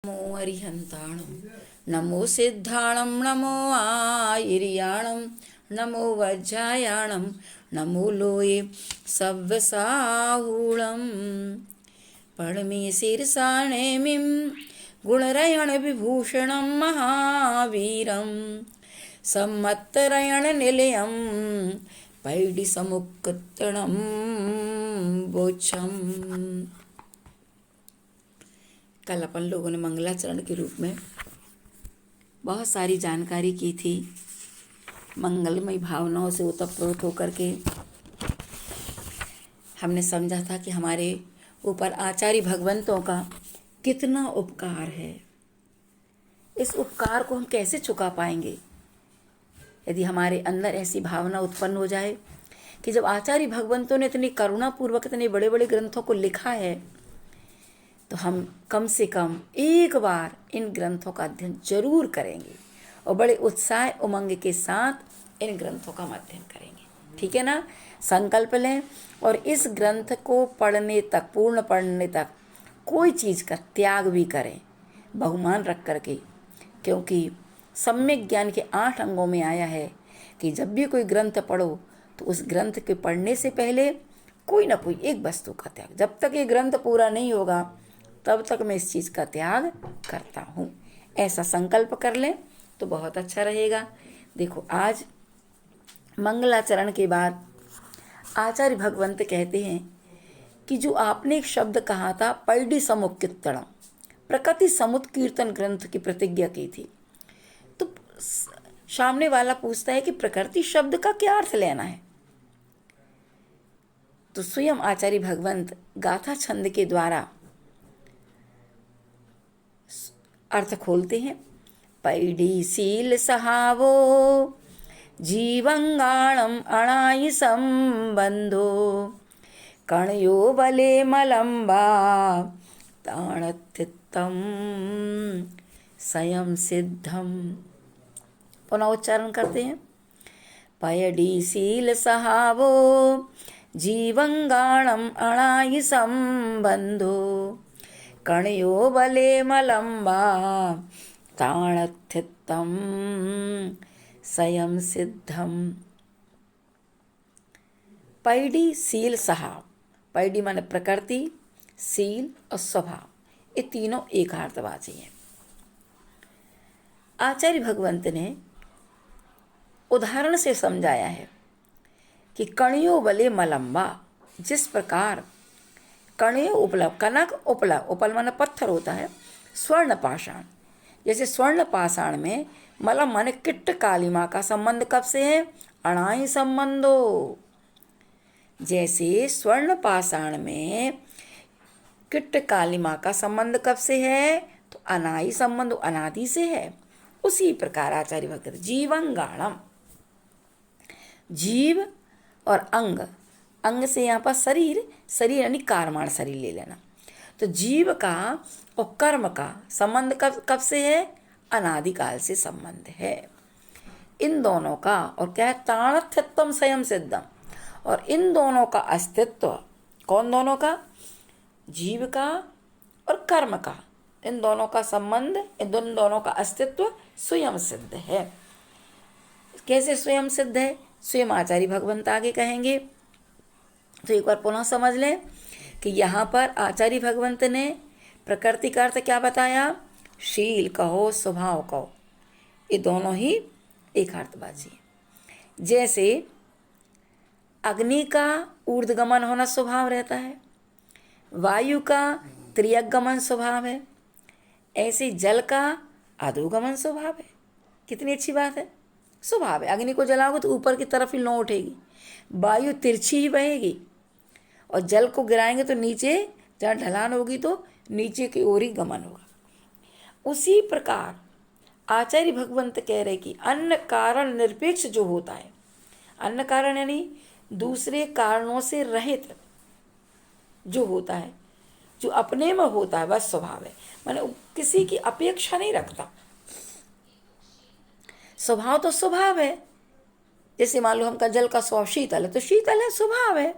नमो अरिहन्ताणं नमो सिद्धाणं नमो आयिर्याणं नमो वज्रायाणं नमो लोये सव्यसाहूणं पळमे शीर्षाणेमिं गुणरयणविभूषणं महावीरं सम्मत्तरयणनिलयं पैडिसमुक्तणं बोच्छम्। कल अपन लोगों ने मंगलाचरण के रूप में बहुत सारी जानकारी की थी। मंगलमय भावनाओं से ओतप्रोत होकर के हमने समझा था कि हमारे ऊपर आचार्य भगवंतों का कितना उपकार है। इस उपकार को हम कैसे चुका पाएंगे? यदि हमारे अंदर ऐसी भावना उत्पन्न हो जाए कि जब आचार्य भगवंतों ने इतनी करुणापूर्वक इतने बड़े बड़े ग्रंथों को लिखा है, तो हम कम से कम एक बार इन ग्रंथों का अध्ययन जरूर करेंगे और बड़े उत्साह उमंग के साथ इन ग्रंथों का अध्ययन करेंगे। ठीक है ना? संकल्प लें और इस ग्रंथ को पढ़ने तक, पूर्ण पढ़ने तक कोई चीज़ का त्याग भी करें, बहुमान रख करके, क्योंकि सम्यक ज्ञान के 8 अंगों में आया है कि जब भी कोई ग्रंथ पढ़ो तो उस ग्रंथ के पढ़ने से पहले कोई ना कोई एक वस्तु का त्याग। जब तक ये ग्रंथ पूरा नहीं होगा तब तक मैं इस चीज़ का त्याग करता हूँ। ऐसा संकल्प कर लें तो बहुत अच्छा रहेगा। देखो, आज मंगलाचरण के बाद आचार्य भगवंत कहते हैं कि जो आपने एक शब्द कहा था पैडी समुत्कीर्तनम, प्रकृति समुत्कीर्तन ग्रंथ की प्रतिज्ञा की थी, तो सामने वाला पूछता है कि प्रकृति शब्द का क्या अर्थ लेना है? तो स्वयं आचार्य भगवंत गाथा छंद के द्वारा अर्थ खोलते हैं। पैडी शील सहावो जीवंगाणम अणाई संबंधो कणयो बले मलंबा ताणथित्तम स्वयं सिद्धम। पुनः उच्चारण करते हैं। पैडी शील सहावो जीवंगाणम अणाई संबंधो कणयो बले मलंबा ताणथित्तम स्वयं सिद्धम। पैडी शील सहाव, पैडी माने प्रकृति, शील और स्वभाव, ये तीनों एकार्थवाची हैं। आचार्य भगवंत ने उदाहरण से समझाया है कि कणियों बले मलंबा, जिस प्रकार कणियों उपलव, कनक उपलव, उपल माने पत्थर होता है, स्वर्ण पाषाण, जैसे स्वर्ण पाषाण में मलम माने किट्ट कालिमा का संबंध कब से है? अणाई संबंधो। जैसे स्वर्ण पाषाण में किट्ट कालिमा का संबंध कब से है? तो अनाई संबंध, अनादि से है। उसी प्रकार आचार्य भगवत जीवंगाणम, जीव और अंग, अंग से यहाँ पर शरीर, शरीर यानी कारमाण शरीर ले लेना। तो जीव का और कर्म का संबंध कब से है? अनादिकाल से संबंध है। इन दोनों का और क्या है? ताणथित्तम स्वयं सिद्धम। और इन दोनों का अस्तित्व, कौन दोनों का? जीव का और कर्म का, इन दोनों का संबंध, इन दोनों का अस्तित्व स्वयं सिद्ध है। कैसे स्वयं सिद्ध है? स्वयं आचार्य भगवंत आगे कहेंगे। तो एक बार पुनः समझ लें कि यहाँ पर आचार्य भगवंत ने प्रकृति का अर्थ क्या बताया? शील कहो, स्वभाव कहो, ये दोनों ही एक अर्थवाची है। जैसे अग्नि का ऊर्ध्वगमन होना स्वभाव रहता है, वायु का त्रियगमन स्वभाव है, ऐसे जल का अधोगमन स्वभाव है। कितनी अच्छी बात है, स्वभाव है। अग्नि को जलाओगे तो ऊपर की तरफ ही लौ उठेगी, वायु तिरछी ही बहेगी, और जल को गिराएंगे तो नीचे, जहाँ ढलान होगी तो नीचे की ओर ही गमन होगा। उसी प्रकार आचार्य भगवंत कह रहे कि अन्य कारण निरपेक्ष जो होता है, अन्य कारण यानी दूसरे कारणों से रहित जो होता है, जो अपने में होता है, वह स्वभाव है। माने किसी की अपेक्षा नहीं रखता। स्वभाव तो स्वभाव है। जैसे मान लो हमका जल का स्वभाव शीतल है, तो शीतल है, स्वभाव है।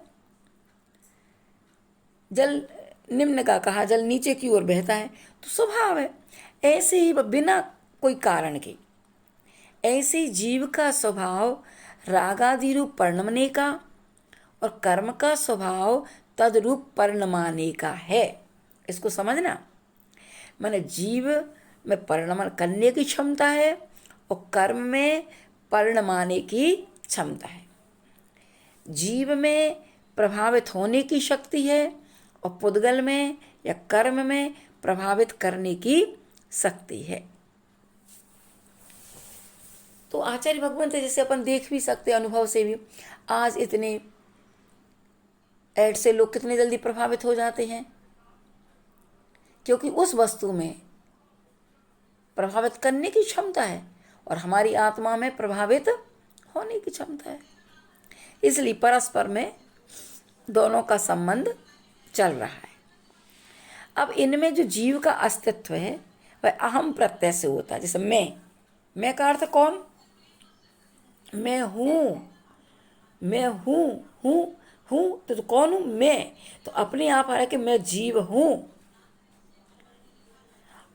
जल निम्न का कहा जल नीचे की ओर बहता है, तो स्वभाव है। ऐसे ही बिना कोई कारण के, ऐसे ही जीव का स्वभाव रागादि रूप परिणमने का और कर्म का स्वभाव तदरूप परिणमाने का है। इसको समझना, माने जीव में परिणमन करने की क्षमता है और कर्म में परिणमाने की क्षमता है। जीव में प्रभावित होने की शक्ति है और पुद्गल में या कर्म में प्रभावित करने की शक्ति है। तो आचार्य भगवंत जैसे अपन देख भी सकते अनुभव से भी, आज इतने ऐड से लोग कितने जल्दी प्रभावित हो जाते हैं, क्योंकि उस वस्तु में प्रभावित करने की क्षमता है और हमारी आत्मा में प्रभावित होने की क्षमता है। इसलिए परस्पर में दोनों का संबंध चल रहा है। अब इनमें जो जीव का अस्तित्व है वह अहम प्रत्यय से होता है। जैसे मैं का अर्थ कौन, मैं हूँ, मैं हूँ तो कौन हूँ मैं, तो अपने आप आ रहा है कि मैं जीव हूँ।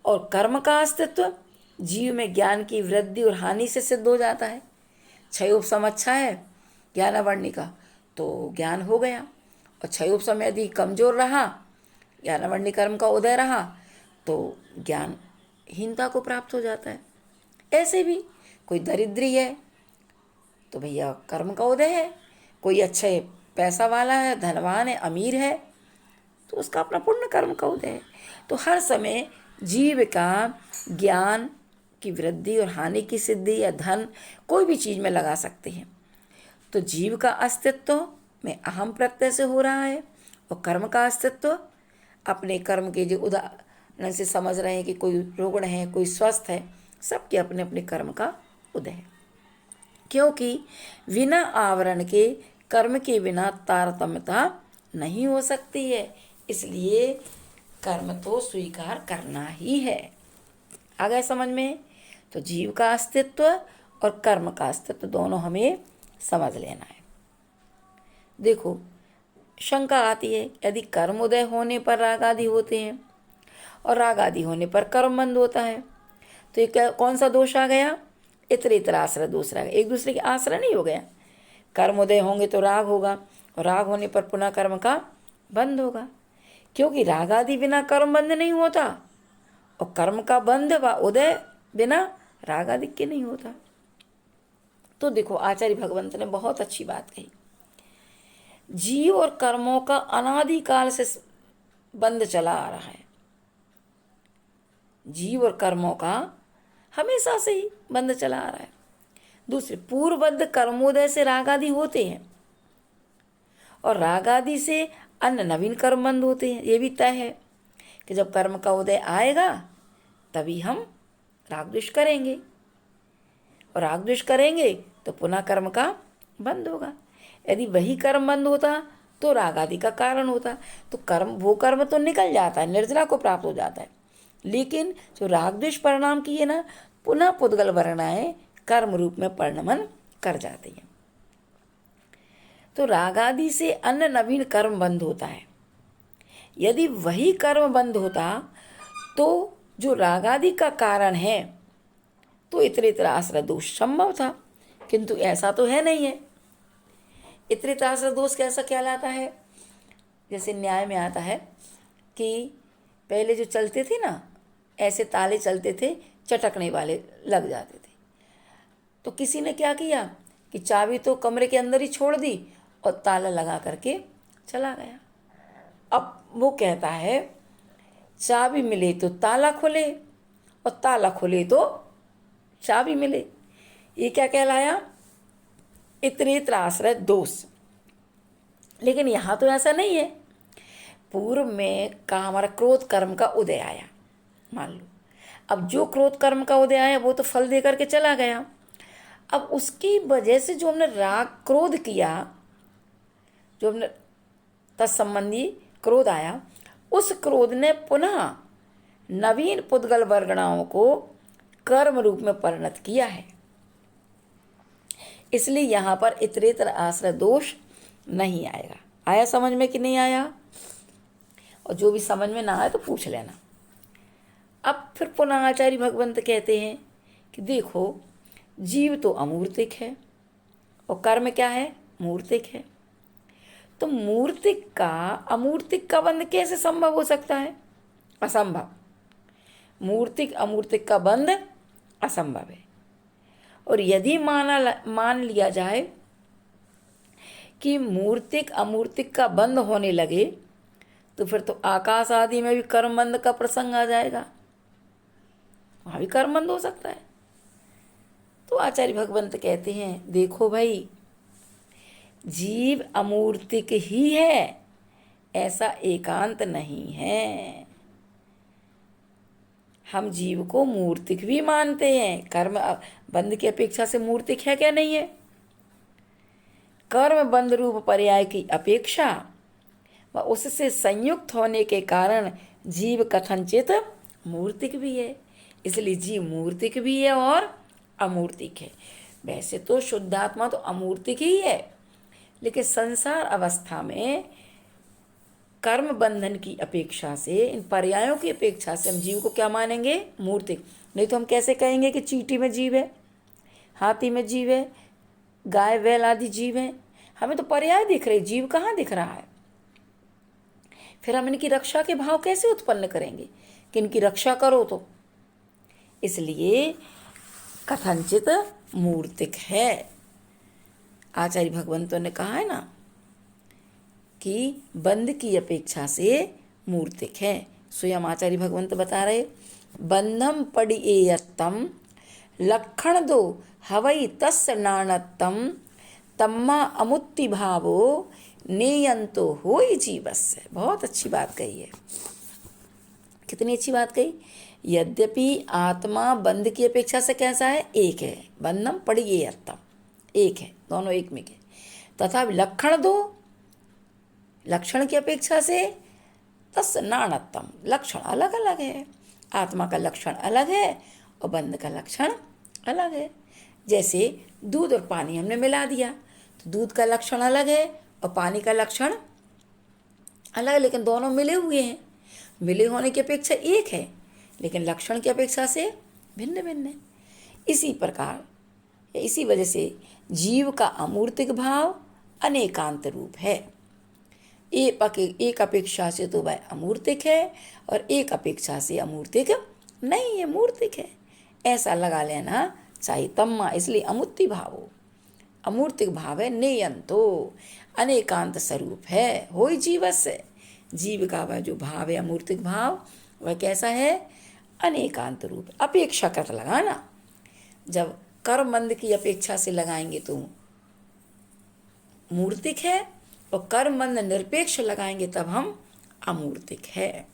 और कर्म का अस्तित्व जीव में ज्ञान की वृद्धि और हानि से सिद्ध हो जाता है। क्षयोपम अच्छा है ज्ञानावर्णिका, तो ज्ञान हो गया, और क्षयोपम यदि कमजोर रहा, ज्ञानावर्णी कर्म का उदय रहा, तो ज्ञानहीनता को प्राप्त हो जाता है। ऐसे भी कोई दरिद्री है तो भैया कर्म का उदय है, कोई अच्छे पैसा वाला है, धनवान है, अमीर है, तो उसका अपना पुण्य कर्म का उदय है। तो हर समय जीव का ज्ञान की वृद्धि और हानि की सिद्धि या धन कोई भी चीज़ में लगा सकते हैं। तो जीव का अस्तित्व में अहम प्रत्यय से हो रहा है और कर्म का अस्तित्व अपने कर्म के जो उदाहरण से समझ रहे हैं कि कोई रुग्ण है, कोई स्वस्थ है, सबके अपने अपने कर्म का उदय है। क्योंकि बिना आवरण के कर्म के बिना तारतम्यता नहीं हो सकती है, इसलिए कर्म तो स्वीकार करना ही है। आ गए समझ में? तो जीव का अस्तित्व और कर्म का अस्तित्व दोनों हमें समझ लेना है। देखो, शंका आती है, यदि कर्म उदय होने पर राग आदि होते हैं और राग आदि होने पर कर्म बंद होता है, तो ये कौन सा दोष आ गया? इतर आश्रय दोष आ गया, एक दूसरे के आश्रय नहीं हो गया। कर्म उदय होंगे तो राग होगा और राग होने पर पुनः कर्म का बंद होगा, क्योंकि राग आदि बिना कर्म बंद नहीं होता और कर्म का बंद व उदय बिना राग आदि के नहीं होता। तो देखो, आचार्य भगवंत ने बहुत अच्छी बात कही। जीव और कर्मों का अनादिकाल से बंद चला आ रहा है। जीव और कर्मों का हमेशा से ही बंद चला आ रहा है। दूसरे, पूर्वबद्ध कर्मोदय से राग आदि होते हैं और राग आदि से अन्य नवीन कर्म बंद होते हैं। ये भी तय है कि जब कर्म का उदय आएगा तभी हम राग द्वेष करेंगे, और राग द्वेष करेंगे तो पुनः कर्म का बंद होगा। यदि वही कर्म बंद होता तो राग आदि का कारण होता, तो वो कर्म तो निकल जाता है, निर्जरा को प्राप्त हो जाता है। लेकिन जो राग द्वेष परिणाम की है ना, पुनः पुद्गल वर्णाएं कर्म रूप में परिणमन कर जाती हैं। तो राग आदि से अन्य नवीन कर्म बंद होता है। यदि वही कर्म बंद होता तो जो राग आदि का कारण है तो इतर आश्रय दोष संभव था, किंतु ऐसा तो है नहीं है। इतर आश्रय दोष कैसा कहलाता है? जैसे न्याय में आता है कि पहले जो चलते थे ना, ऐसे ताले चलते थे, चटकने वाले लग जाते थे, तो किसी ने क्या किया कि चाबी तो कमरे के अंदर ही छोड़ दी और ताला लगा करके चला गया। अब वो कहता है चाबी मिले तो ताला खुले और ताला खुले तो चाबी मिले। ये क्या कहलाया? इतरेतर आश्रय दोष। लेकिन यहाँ तो ऐसा नहीं है। पूर्व में का हमारा क्रोध कर्म का उदय आया, मान लो। अब जो क्रोध कर्म का उदय आया वो तो फल दे करके चला गया। अब उसकी वजह से जो हमने राग क्रोध किया, जो हमने तत्संबंधी क्रोध आया, उस क्रोध ने पुनः नवीन पुद्गल वर्गणाओं को कर्म रूप में परिणत किया है। इसलिए यहाँ पर इतरेतर आश्रय दोष नहीं आएगा। आया समझ में कि नहीं आया? और जो भी समझ में ना आए तो पूछ लेना। अब फिर पुनः आचार्य भगवंत कहते हैं कि देखो, जीव तो अमूर्तिक है और कर्म क्या है? मूर्तिक है। तो मूर्तिक का अमूर्तिक का बंध कैसे संभव हो सकता है? असंभव। मूर्तिक अमूर्तिक का बंध असंभव है। और यदि मान लिया जाए कि मूर्तिक अमूर्तिक का बंध होने लगे तो फिर तो आकाश आदि में भी कर्मबंध का प्रसंग आ जाएगा, वहां भी कर्मबंध हो सकता है। तो आचार्य भगवंत कहते हैं देखो भाई, जीव अमूर्तिक ही है, ऐसा एकांत नहीं है। हम जीव को मूर्तिक भी मानते हैं। कर्म बंध की अपेक्षा से मूर्तिक है क्या? नहीं है। कर्म बंध रूप पर्याय की अपेक्षा व उससे संयुक्त होने के कारण जीव कथनचित मूर्तिक भी है। इसलिए जीव मूर्तिक भी है और अमूर्तिक है। वैसे तो शुद्धात्मा तो अमूर्तिक ही है, लेकिन संसार अवस्था में कर्म बंधन की अपेक्षा से, इन पर्यायों की अपेक्षा से हम जीव को क्या मानेंगे? मूर्तिक। नहीं तो हम कैसे कहेंगे कि चींटी में जीव है, हाथी में जीव है, गाय बैल आदि जीव है? हमें तो पर्याय दिख रहे, जीव कहाँ दिख रहा है। फिर हम इनकी रक्षा के भाव कैसे उत्पन्न करेंगे कि इनकी रक्षा करो? तो इसलिए कथनचित मूर्तिक है। आचार्य भगवंतों ने कहा है ना कि बंध की अपेक्षा से मूर्तिक है। स्वयं आचार्य भगवंत बता रहे, बंधम पड़िएयत्तम लक्षण दो हवई तस्य नाणत्तम तम्मा अमुत्ति भावो नेयंतो होई जीवस्य। बहुत अच्छी बात कही है। कितनी अच्छी बात कही। यद्यपि आत्मा बंध की अपेक्षा से कैसा है? एक है। बंधम पड़िएयत्तम, एक है, दोनों एक में के। तथा लक्षण दो, लक्षण की अपेक्षा से तस् नाणत्तम, लक्षण अलग अलग है। आत्मा का लक्षण अलग है और बंध का लक्षण अलग है। जैसे दूध और पानी हमने मिला दिया तो दूध का लक्षण अलग है और पानी का लक्षण अलग, लेकिन दोनों मिले हुए हैं। मिले होने की अपेक्षा एक है, लेकिन लक्षण की अपेक्षा से भिन्न भिन्न है। इसी प्रकार, इसी वजह से जीव का अमूर्तिक भाव अनेकांत रूप है। एक अपेक्षा से तो वह अमूर्तिक है और एक अपेक्षा से अमूर्तिक नहीं है, मूर्तिक है। ऐसा लगा लेना चाहिए। तम्मा इसलिए अमूर्ति भावो, अमूर्तिक भाव है। नेयंतो अनेकांत स्वरूप है। होई जीवस्य, जीव का वह जो भाव है अमूर्तिक भाव, वह कैसा है? अनेकांत रूप। अपेक्षाकृत लगाना, जब कर्मबंध की अपेक्षा से लगाएंगे तो मूर्तिक है और कर्मबंध निरपेक्ष लगाएंगे तब हम अमूर्तिक है।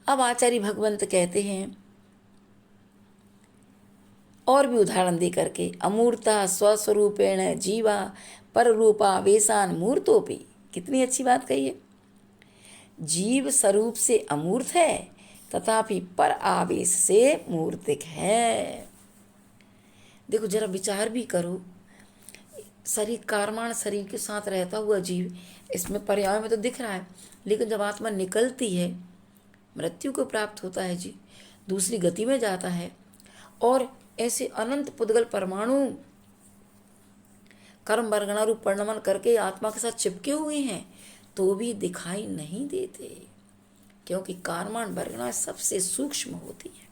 अब आचार्य भगवंत कहते हैं और भी उदाहरण दे करके, अमूर्ता स्वस्वरूपेण जीवा पर रूपा वेशान मूर्तोपि। कितनी अच्छी बात कही है। जीव स्वरूप से अमूर्त है तथापि पर आवेश से मूर्तिक है। देखो जरा विचार भी करो, शरीर कारमान शरीर के साथ रहता हुआ जीव, इसमें पर्याय में तो दिख रहा है, लेकिन जब आत्मा निकलती है, मृत्यु को प्राप्त होता है जी, दूसरी गति में जाता है, और ऐसे अनंत पुद्गल परमाणु कर्म वर्गणा रूप परिणमन करके आत्मा के साथ चिपके हुए हैं तो भी दिखाई नहीं देते, क्योंकि कारमान वर्गणा सबसे सूक्ष्म होती है।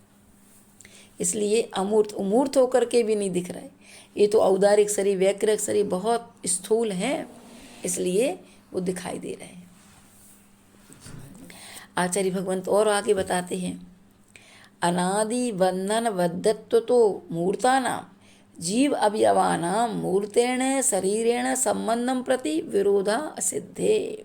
इसलिए अमूर्त होकर के भी नहीं दिख रहा है। ये तो औदारिक शरीर, वैकृत शरीर बहुत स्थूल है, इसलिए वो दिखाई दे रहे हैं। आचार्य भगवंत और आगे बताते हैं, अनादि बंधन बद्धत्व तो मूर्तानाम जीव अवयवानाम मूर्तेण शरीरेण संबंधम प्रति विरोधा असिद्धे।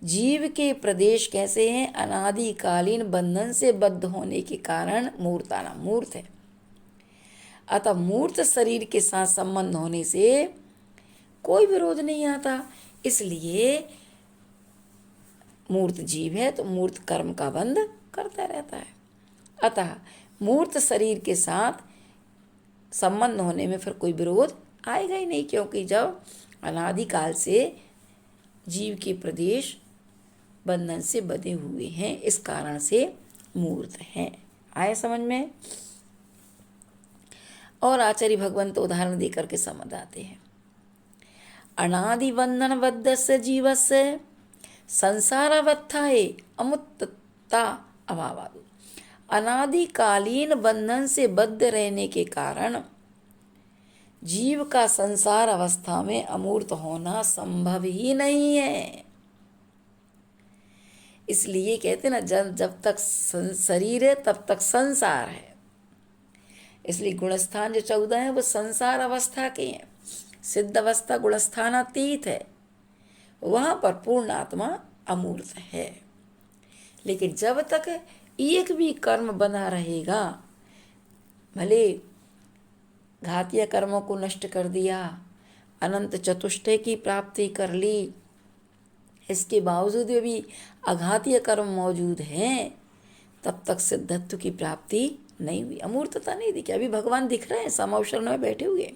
जीव के प्रदेश कैसे हैं? अनादिकालीन बंधन से बद्ध होने के कारण मूर्तानाम, मूर्त है। अतः मूर्त शरीर के साथ संबंध होने से कोई विरोध नहीं आता, इसलिए मूर्त जीव है तो मूर्त कर्म का बंध करता रहता है। अतः मूर्त शरीर के साथ संबंध होने में फिर कोई विरोध आएगा ही नहीं, क्योंकि जब अनादिकाल से जीव के प्रदेश बंधन से बंधे हुए हैं, इस कारण से मूर्त हैं। आए समझ में? और आचार्य भगवान तो उदाहरण दे करके समझाते हैं। अनादि बंधन बद्धस्य जीवस्य संसारावस्थाए अमुत्तता अभावादु। अनादिकालीन बंधन से बद्ध रहने के कारण जीव का संसार अवस्था में अमूर्त होना संभव ही नहीं है। इसलिए कहते ना, जब जब तक शरीर है तब तक संसार है। इसलिए गुणस्थान जो 14 है वो संसार अवस्था के हैं। सिद्ध अवस्था गुणस्थानातीत है, वहाँ पर पूर्ण आत्मा अमूर्त है। लेकिन जब तक एक भी कर्म बना रहेगा, भले घातीय कर्मों को नष्ट कर दिया, अनंत चतुष्टय की प्राप्ति कर ली, इसके बावजूद भी अघातीय कर्म मौजूद हैं, तब तक सिद्धत्व की प्राप्ति नहीं हुई, अमूर्तता नहीं दिखी। अभी भगवान दिख रहे हैं, समावसरण में बैठे हुए,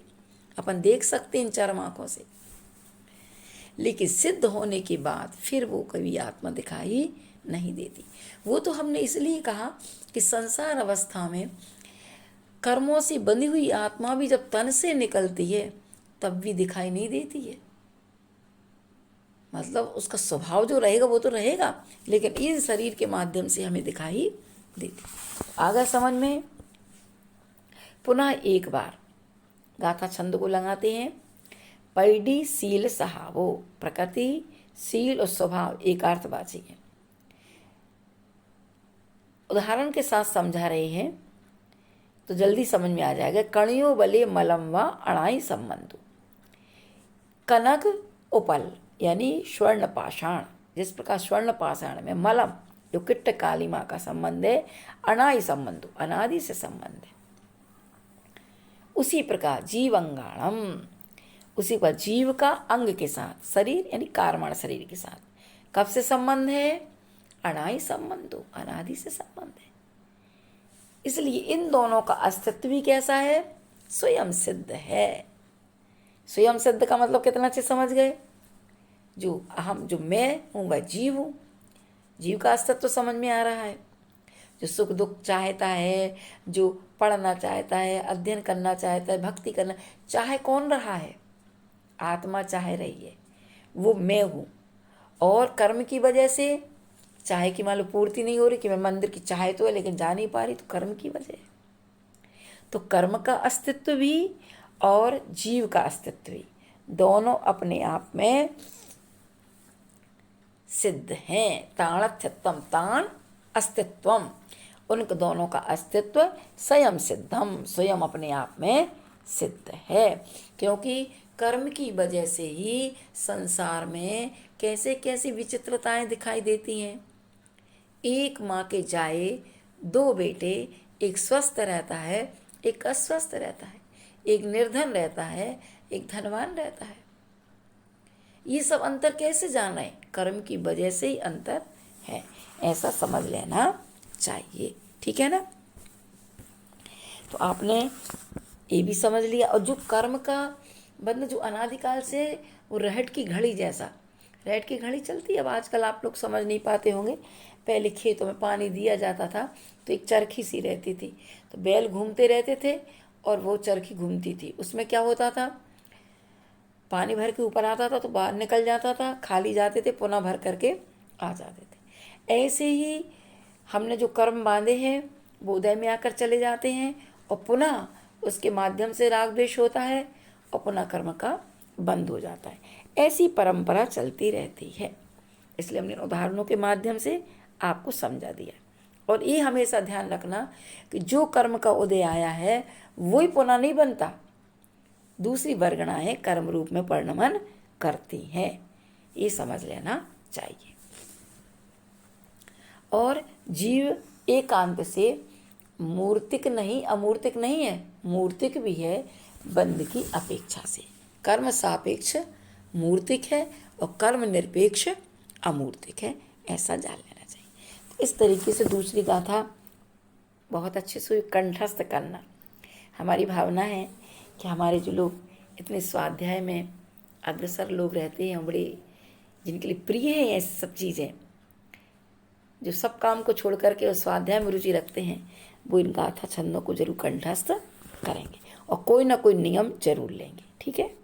अपन देख सकते हैं इन चार आँखों से। लेकिन सिद्ध होने के बाद फिर वो कभी आत्मा दिखाई नहीं देती। वो तो हमने इसलिए कहा कि संसार अवस्था में कर्मों से बंधी हुई आत्मा भी जब तन से निकलती है तब भी दिखाई नहीं देती है। मतलब उसका स्वभाव जो रहेगा वो तो रहेगा, लेकिन इन शरीर के माध्यम से हमें दिखाई देती। आगे समझ में? पुनः एक बार गाथा छंद को लगाते हैं। पैडी सील सहावो, प्रकृति सील और स्वभाव एकार्थवाची है। उदाहरण के साथ समझा रहे हैं तो जल्दी समझ में आ जाएगा। कणियों बले मलम व अणाई संबंधु। कनक उपल यानी स्वर्ण पाषाण, जिस प्रकार स्वर्ण पाषाण में मलम जो किट्ट कालिमा का संबंध है, अनादि संबंध अनादि से संबंध है, उसी प्रकार जीवंगाणम, उसी पर जीव का अंग के साथ, शरीर यानी कारमाण शरीर के साथ कब से संबंध है? अनादि संबंधो, अनादि से संबंध है। इसलिए इन दोनों का अस्तित्व भी कैसा है? स्वयं सिद्ध है। स्वयं सिद्ध का मतलब कितना अच्छे समझ गए? जो अहम, जो मैं हूँ वह जीव हूँ, जीव का अस्तित्व तो समझ में आ रहा है। जो सुख दुख चाहता है, जो पढ़ना चाहता है, अध्ययन करना चाहता है, भक्ति करना चाहे, कौन रहा है? आत्मा चाहे रही है, वो मैं हूँ। और कर्म की वजह से चाहे की मान लो पूर्ति नहीं हो रही, कि मैं मंदिर की चाहे तो है लेकिन जा नहीं पा रही, तो कर्म की वजह है। तो कर्म का अस्तित्व भी और जीव का अस्तित्व भी दोनों अपने आप में सिद्ध हैं। ताणथ्यत्वम तान अस्तित्वम, उनके दोनों का अस्तित्व स्वयं सिद्धम, स्वयं अपने आप में सिद्ध है। क्योंकि कर्म की वजह से ही संसार में कैसे कैसी विचित्रताएं दिखाई देती हैं। एक माँ के जाए दो बेटे, एक स्वस्थ रहता है, एक अस्वस्थ रहता है, एक निर्धन रहता है, एक धनवान रहता है। ये सब अंतर कैसे जाना है? कर्म की वजह से ही अंतर है, ऐसा समझ लेना चाहिए। ठीक है ना? तो आपने ये भी समझ लिया। और जो कर्म का बंध जो अनादिकाल से, वो रहट की घड़ी जैसा, रहट की घड़ी चलती है। अब आजकल आप लोग समझ नहीं पाते होंगे, पहले खेतों में पानी दिया जाता था तो एक चरखी सी रहती थी, तो बैल घूमते रहते थे और वो चरखी घूमती थी। उसमें क्या होता था? पानी भर के ऊपर आता था तो बाहर निकल जाता था, खाली जाते थे पुनः भर करके आ जाते थे। ऐसे ही हमने जो कर्म बांधे हैं वो उदय में आकर चले जाते हैं और पुनः उसके माध्यम से राग द्वेष होता है और पुनः कर्म का बंद हो जाता है। ऐसी परंपरा चलती रहती है। इसलिए हमने उदाहरणों के माध्यम से आपको समझा दिया। और ये हमेशा ध्यान रखना कि जो कर्म का उदय आया है वही पुनः नहीं बनता, दूसरी वर्गणाएं कर्म रूप में परिणमन करती हैं, ये समझ लेना चाहिए। और जीव एकांत से मूर्तिक नहीं, अमूर्तिक नहीं है, मूर्तिक भी है बंध की अपेक्षा से। कर्म सापेक्ष मूर्तिक है और कर्म निरपेक्ष अमूर्तिक है, ऐसा जान लेना चाहिए। तो इस तरीके से दूसरी गाथा बहुत अच्छे से कंठस्थ करना। हमारी भावना है कि हमारे जो लोग इतने स्वाध्याय में अग्रसर लोग रहते हैं, बड़े जिनके लिए प्रिय है ये सब चीज़ें, जो सब काम को छोड़ करके और स्वाध्याय में रुचि रखते हैं, वो इन गाथा छंदों को जरूर कंठस्थ करेंगे और कोई ना कोई नियम जरूर लेंगे। ठीक है।